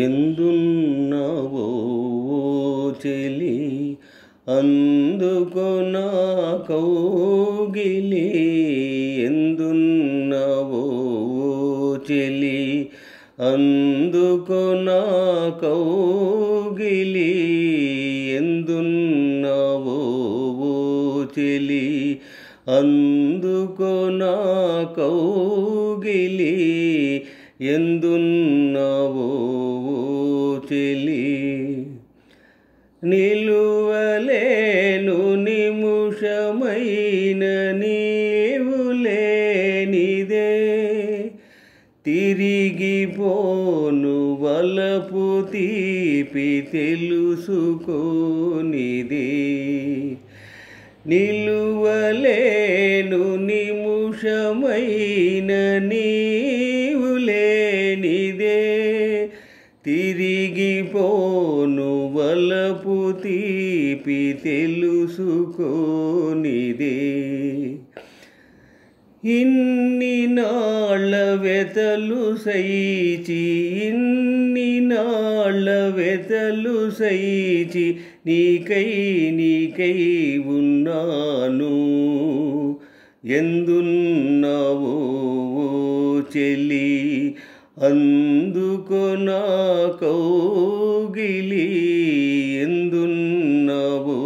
ఎందున్నావో చెలి అందుకో నా కౌగిలి ఎందున్నావో చెలి అందుకో నా కౌగిలి ఎందున్నావో చెలి అందుకో నా కౌగిలి ఎందున్నావో చెలి నిలువలేను నిముషమైన నీవు లేనిదే తిరిగిపోను వలపు తీపి తెలుసుకోనిదే నిలువలేను నిముషమైన నీవు లేనిదే తిరిగిపోను వలపు తీపి తెలుసుకోనిదే ఇన్ని నాళ్ళ వెతలు సైచి ఇన్ని నాళ్ళ వెతలు సైచి నీకై ఉన్నాను ఎందున్నావో చెలి అందుకో నా కౌగిలి ఎందున్నావో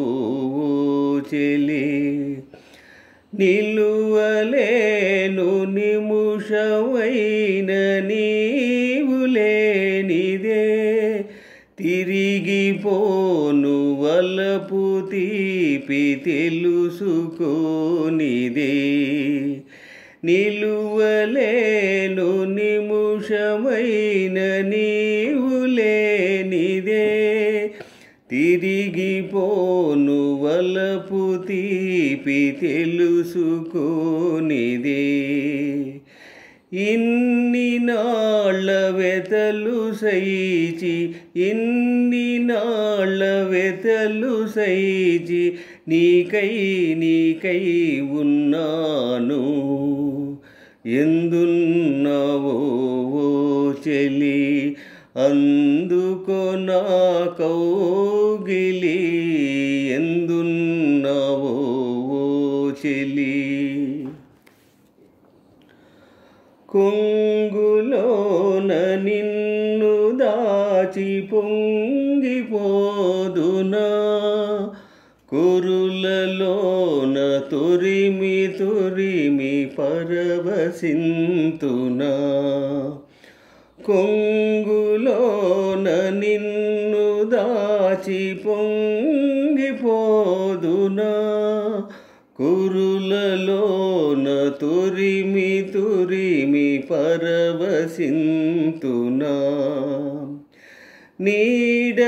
చెలి నిలువలేను నిముషమైన నీవు లేనిదే తిరిగిపోను వలపు తీపి తెలుసుకోనిదే నిలువలేను నిముషమైన నీవు లేనిదే తిరిగిపోను వలపు తీపి తెలుసుకోనిదే ఇన్ని నాళ్ళ వెతలు సైచి ఇన్ని నాళ్ళ వెతలు సైచి నీకై ఉన్నాను ఎందున్నావో చెలి అందుకో నా కౌగిలి ఎందున్నావో చెలి కొంగులోన నిన్ను దాచి పొంగిపోదునా కురులలోన తురిమి పరవశింతునా కొంగులోన నిన్ను దాచి పొంగిపోదునా కురులలోన తురిమి పరవశింతునా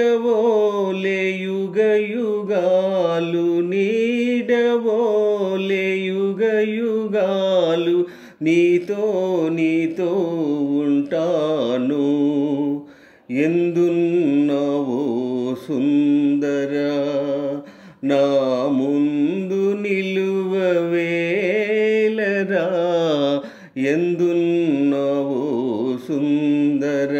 నీడవోలే యుగయుగాలు నీడవోలే యుగయుగాలు నీతో ఉంటాను ఎందున్నావో సుందర నా ముందు నిలువవేలరా ఎందున్నావో సుందర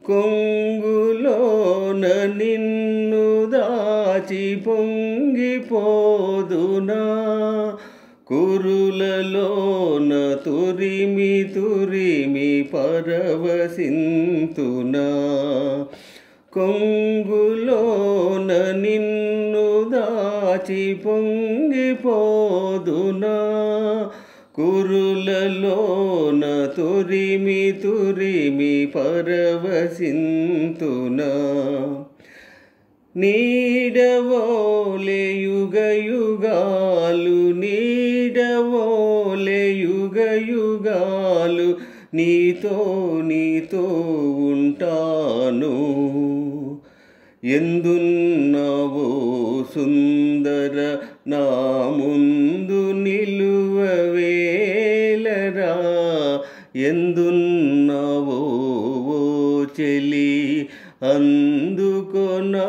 కొంగులోన నిన్ను దాచి పొంగిపోదునా కురులలోన తురిమి పరవశింతునా కొంగులోన నిన్ను దాచి పొంగిపోదునా కురులలోన తురిమి పరవశింతునా నీడవోలే యుగయుగాలు నీడవోలే యుగయుగాలు నీతో ఉంటాను ఎందున్నావో సుందర నా ముందు నిలువవేలరా ఎందున్నావో చెలి అందుకో నా